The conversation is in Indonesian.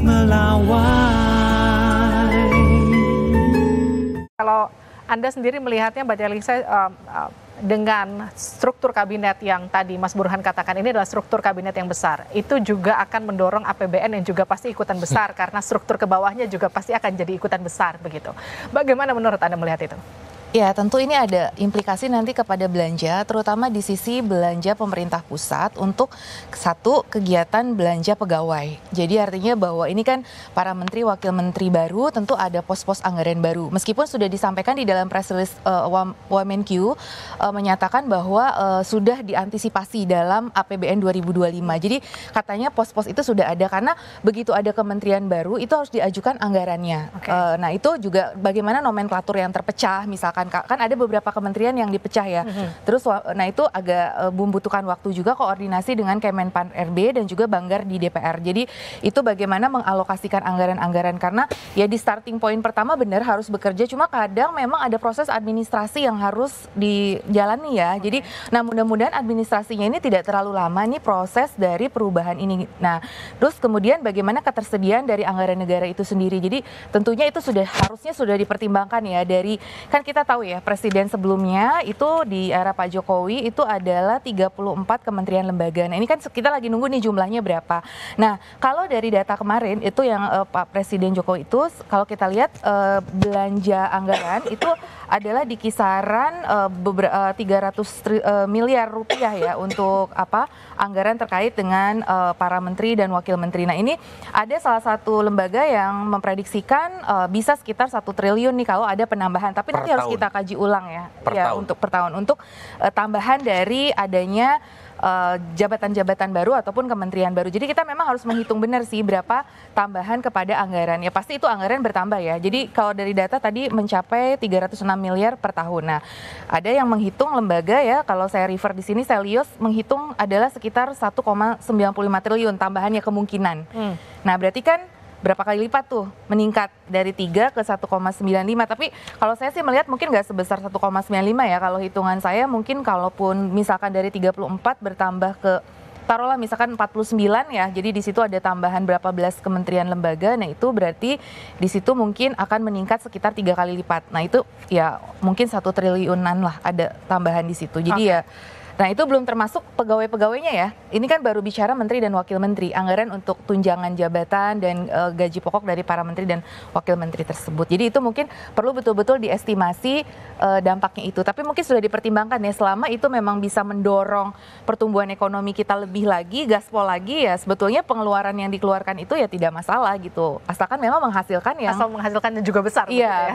melawai. Kalau Anda sendiri melihatnya, Mbak Delisa, dengan struktur kabinet yang tadi Mas Burhan katakan ini adalah struktur kabinet yang besar, itu juga akan mendorong APBN yang juga pasti ikutan besar karena struktur ke bawahnya juga pasti akan jadi ikutan besar begitu. Bagaimana menurut Anda melihat itu? Ya, tentu ini ada implikasi nanti kepada belanja, terutama di sisi belanja pemerintah pusat untuk satu kegiatan belanja pegawai. Jadi artinya bahwa ini kan para menteri, wakil menteri baru tentu ada pos-pos anggaran baru. Meskipun sudah disampaikan di dalam press release Wamenkyu menyatakan bahwa sudah diantisipasi dalam APBN 2025. Jadi katanya pos-pos itu sudah ada karena begitu ada kementerian baru itu harus diajukan anggarannya. Okay. Nah itu juga bagaimana nomenklatur yang terpecah, misalkan kan ada beberapa kementerian yang dipecah ya. Terus nah itu agak membutuhkan waktu juga koordinasi dengan Kemenpan RB dan juga Banggar di DPR. Jadi itu bagaimana mengalokasikan anggaran-anggaran karena ya di starting point pertama benar harus bekerja, cuma kadang memang ada proses administrasi yang harus dijalani ya. Jadi nah mudah-mudahan administrasinya ini tidak terlalu lama nih proses dari perubahan ini. Nah, terus kemudian bagaimana ketersediaan dari anggaran negara itu sendiri. Jadi tentunya itu harusnya sudah dipertimbangkan ya dari kan kita tahu ya presiden sebelumnya itu di era Pak Jokowi itu adalah 34 kementerian lembaga. Nah ini kan kita lagi nunggu nih jumlahnya berapa. Nah kalau dari data kemarin itu yang Pak Presiden Jokowi itu kalau kita lihat belanja anggaran itu adalah di kisaran 300 miliar rupiah ya untuk anggaran terkait dengan para menteri dan wakil menteri. Nah ini ada salah satu lembaga yang memprediksikan bisa sekitar 1 triliun nih kalau ada penambahan. Tapi nanti harus kita kaji ulang ya, untuk per tahun untuk tambahan dari adanya jabatan-jabatan baru ataupun kementerian baru. Jadi kita memang harus menghitung benar sih berapa tambahan kepada anggaran. Ya pasti itu anggaran bertambah ya. Jadi kalau dari data tadi mencapai 306 miliar per tahun. Nah, ada yang menghitung lembaga ya, kalau saya refer di sini Selios menghitung adalah sekitar 1,95 triliun tambahannya kemungkinan. Nah, berarti kan berapa kali lipat tuh meningkat dari 3 ke 1,95. Tapi kalau saya sih melihat mungkin nggak sebesar 1,95 ya. Kalau hitungan saya mungkin kalaupun misalkan dari 34 bertambah ke taruhlah misalkan 49 ya. Jadi di situ ada tambahan berapa belas kementerian lembaga. Nah itu berarti di situ mungkin akan meningkat sekitar 3 kali lipat. Nah itu ya mungkin 1 triliunan lah ada tambahan di situ. Jadi ya nah itu belum termasuk pegawai-pegawainya ya. Ini kan baru bicara menteri dan wakil menteri. Anggaran untuk tunjangan jabatan dan gaji pokok dari para menteri dan wakil menteri tersebut. Jadi itu mungkin perlu betul-betul diestimasi dampaknya itu. Tapi mungkin sudah dipertimbangkan ya selama itu memang bisa mendorong pertumbuhan ekonomi kita lebih lagi, gaspol lagi ya. Sebetulnya pengeluaran yang dikeluarkan itu ya tidak masalah gitu. Asalkan memang menghasilkan yang... Asal menghasilkan juga besar. Iya.